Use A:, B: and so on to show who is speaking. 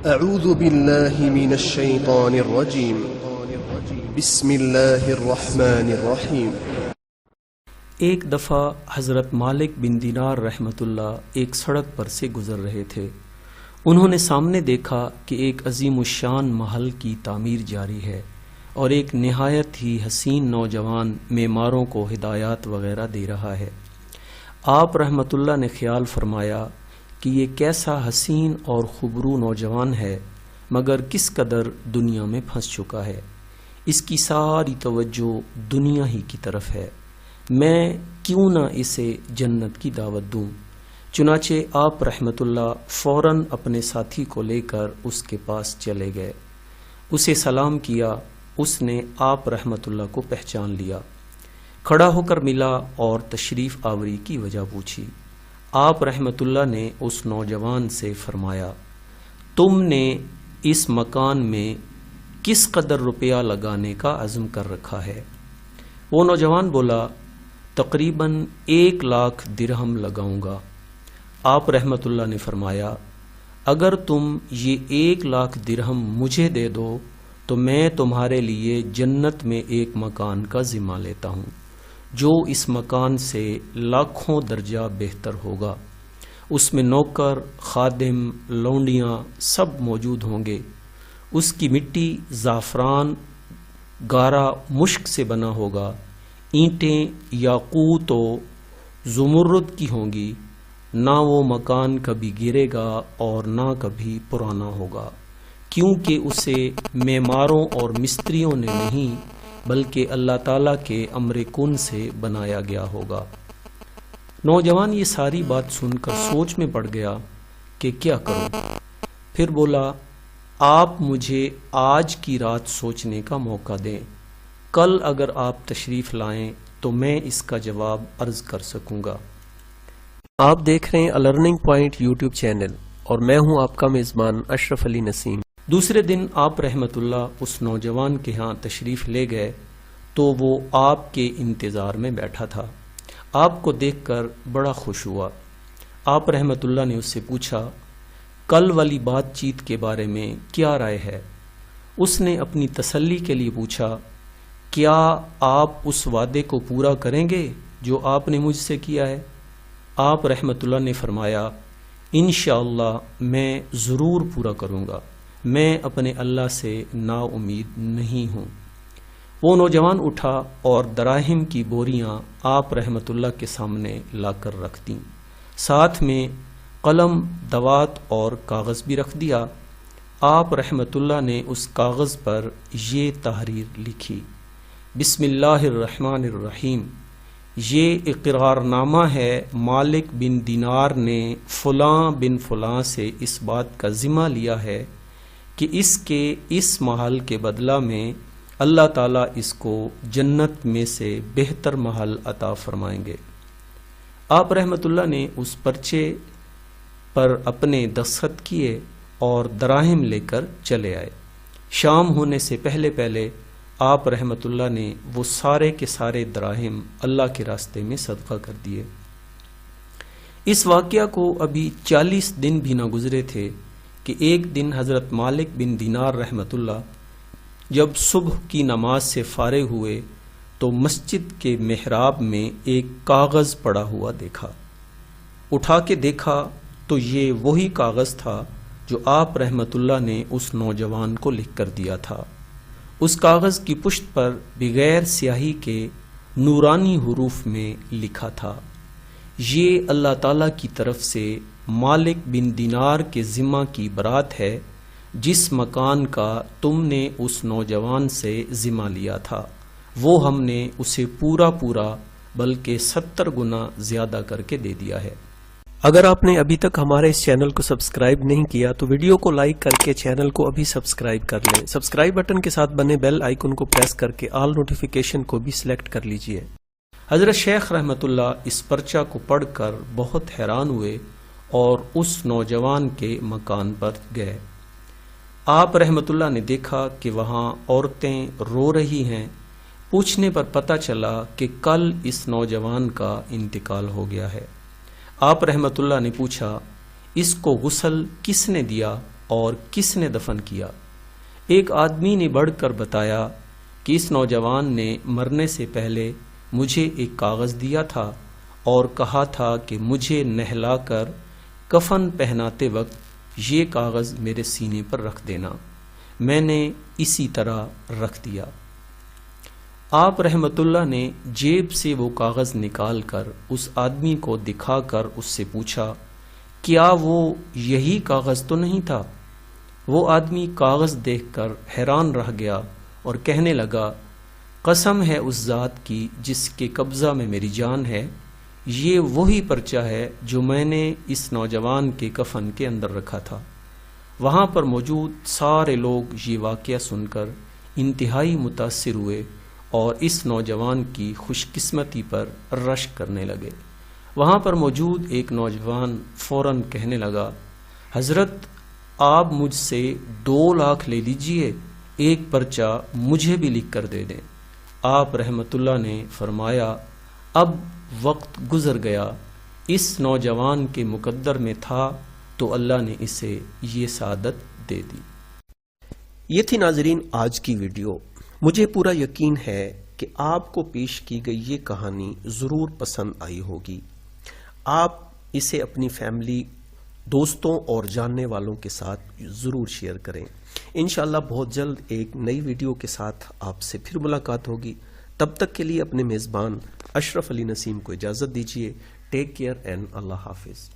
A: اعوذ باللہ من الشیطان الرجیم بسم اللہ الرحمن الرحیم۔
B: ایک دفعہ حضرت مالک بن دینار رحمت اللہ ایک سڑک پر سے گزر رہے تھے۔ انہوں نے سامنے دیکھا کہ ایک عظیم الشان محل کی تعمیر جاری ہے اور ایک نہایت ہی حسین نوجوان معماروں کو ہدایات وغیرہ دے رہا ہے۔ آپ رحمت اللہ نے خیال فرمایا کہ یہ کیسا حسین اور خوبرو نوجوان ہے، مگر کس قدر دنیا میں پھنس چکا ہے۔ اس کی ساری توجہ دنیا ہی کی طرف ہے، میں کیوں نہ اسے جنت کی دعوت دوں۔ چنانچہ آپ رحمت اللہ فوراً اپنے ساتھی کو لے کر اس کے پاس چلے گئے، اسے سلام کیا۔ اس نے آپ رحمت اللہ کو پہچان لیا، کھڑا ہو کر ملا اور تشریف آوری کی وجہ پوچھی۔ آپ رحمت اللہ نے اس نوجوان سے فرمایا، تم نے اس مکان میں کس قدر روپیہ لگانے کا عزم کر رکھا ہے؟ وہ نوجوان بولا، تقریباً 1,00,000 درہم لگاؤں گا۔ آپ رحمت اللہ نے فرمایا، اگر تم یہ 1,00,000 درہم مجھے دے دو تو میں تمہارے لیے جنت میں ایک مکان کا ذمہ لیتا ہوں جو اس مکان سے لاکھوں درجہ بہتر ہوگا۔ اس میں نوکر، خادم، لونڈیاں سب موجود ہوں گے۔ اس کی مٹی زعفران، گارا، مشک سے بنا ہوگا۔ اینٹیں یاقوت و زمرد کی ہوں گی۔ نہ وہ مکان کبھی گرے گا اور نہ کبھی پرانا ہوگا، کیونکہ اسے معماروں اور مستریوں نے نہیں بلکہ اللہ تعالیٰ کے امر کن سے بنایا گیا ہوگا۔ نوجوان یہ ساری بات سن کر سوچ میں پڑ گیا کہ کیا کروں۔ پھر بولا، آپ مجھے آج کی رات سوچنے کا موقع دیں، کل اگر آپ تشریف لائیں تو میں اس کا جواب عرض کر سکوں گا۔
C: آپ دیکھ رہے ہیں لرننگ پوائنٹ یوٹیوب چینل اور میں ہوں آپ کا میزبان اشرف علی نسیم۔
B: دوسرے دن آپ رحمت اللہ اس نوجوان کے ہاں تشریف لے گئے تو وہ آپ کے انتظار میں بیٹھا تھا۔ آپ کو دیکھ کر بڑا خوش ہوا۔ آپ رحمت اللہ نے اس سے پوچھا، کل والی بات چیت کے بارے میں کیا رائے ہے؟ اس نے اپنی تسلی کے لیے پوچھا، کیا آپ اس وعدے کو پورا کریں گے جو آپ نے مجھ سے کیا ہے؟ آپ رحمت اللہ نے فرمایا، انشاءاللہ میں ضرور پورا کروں گا، میں اپنے اللہ سے نا امید نہیں ہوں۔ وہ نوجوان اٹھا اور دراہم کی بوریاں آپ رحمت اللہ کے سامنے لا کر رکھ دیں، ساتھ میں قلم، دوات اور کاغذ بھی رکھ دیا۔ آپ رحمت اللہ نے اس کاغذ پر یہ تحریر لکھی، بسم اللہ الرحمن الرحیم، یہ اقرار نامہ ہے مالک بن دینار نے فلاں بن فلاں سے اس بات کا ذمہ لیا ہے کہ اس کے اس محل کے بدلہ میں اللہ تعالیٰ اس کو جنت میں سے بہتر محل عطا فرمائیں گے۔ آپ رحمت اللہ نے اس پرچے پر اپنے دستخط کیے اور دراہم لے کر چلے آئے۔ شام ہونے سے پہلے پہلے آپ رحمت اللہ نے وہ سارے کے سارے دراہم اللہ کے راستے میں صدقہ کر دیے۔ اس واقعہ کو ابھی 40 دن بھی نہ گزرے تھے کہ ایک دن حضرت مالک بن دینار رحمت اللہ جب صبح کی نماز سے فارغ ہوئے تو مسجد کے محراب میں ایک کاغذ پڑا ہوا دیکھا۔ اٹھا کے دیکھا تو یہ وہی کاغذ تھا جو آپ رحمت اللہ نے اس نوجوان کو لکھ کر دیا تھا۔ اس کاغذ کی پشت پر بغیر سیاہی کے نورانی حروف میں لکھا تھا، یہ اللہ تعالیٰ کی طرف سے مالک بن دینار کے ذمہ کی برات ہے، جس مکان کا تم نے اس نوجوان سے ذمہ لیا تھا وہ ہم نے اسے پورا بلکہ 70 گنا زیادہ کر کے دے دیا ہے۔
C: اگر آپ نے ابھی تک ہمارے اس چینل کو سبسکرائب نہیں کیا تو ویڈیو کو لائک کر کے چینل کو ابھی سبسکرائب کر لیں۔ سبسکرائب بٹن کے ساتھ بنے بیل آئیکن کو پریس کر کے آل نوٹیفیکیشن کو بھی سلیکٹ کر لیجئے۔
B: حضرت شیخ رحمت اللہ اس پرچہ کو پڑھ کر بہت حیران ہوئے اور اس نوجوان کے مکان پر گئے۔ آپ رحمت اللہ نے دیکھا کہ وہاں عورتیں رو رہی ہیں۔ پوچھنے پر پتہ چلا کہ کل اس نوجوان کا انتقال ہو گیا ہے۔ آپ رحمت اللہ نے پوچھا، اس کو غسل کس نے دیا؟ اور کس نے دفن کیا؟ ایک آدمی نے بڑھ کر بتایا کہ اس نوجوان نے مرنے سے پہلے مجھے ایک کاغذ دیا تھا اور کہا تھا کہ مجھے نہلا کر کفن پہناتے وقت یہ کاغذ میرے سینے پر رکھ دینا۔ میں نے اسی طرح رکھ دیا۔ آپ رحمت اللہ نے جیب سے وہ کاغذ نکال کر اس آدمی کو دکھا کر اس سے پوچھا، کیا وہ یہی کاغذ تو نہیں تھا؟ وہ آدمی کاغذ دیکھ کر حیران رہ گیا اور کہنے لگا، قسم ہے اس ذات کی جس کے قبضہ میں میری جان ہے، یہ وہی پرچہ ہے جو میں نے اس نوجوان کے کفن کے اندر رکھا تھا۔ وہاں پر موجود سارے لوگ یہ واقعہ سن کر انتہائی متاثر ہوئے اور اس نوجوان کی خوش قسمتی پر رشک کرنے لگے۔ وہاں پر موجود ایک نوجوان فوراً کہنے لگا، حضرت آپ مجھ سے 2 لاکھ لے لیجئے، ایک پرچہ مجھے بھی لکھ کر دے دیں۔ آپ رحمت اللہ نے فرمایا، اب وقت گزر گیا، اس نوجوان کے مقدر میں تھا تو اللہ نے اسے یہ سعادت دے دی۔
C: یہ تھی ناظرین آج کی ویڈیو۔ مجھے پورا یقین ہے کہ آپ کو پیش کی گئی یہ کہانی ضرور پسند آئی ہوگی۔ آپ اسے اپنی فیملی، دوستوں اور جاننے والوں کے ساتھ ضرور شیئر کریں۔ انشاءاللہ بہت جلد ایک نئی ویڈیو کے ساتھ آپ سے پھر ملاقات ہوگی۔ تب تک کے لیے اپنے میزبان اشرف علی نسیم کو اجازت دیجیے۔ ٹیک کیئر اینڈ اللہ حافظ۔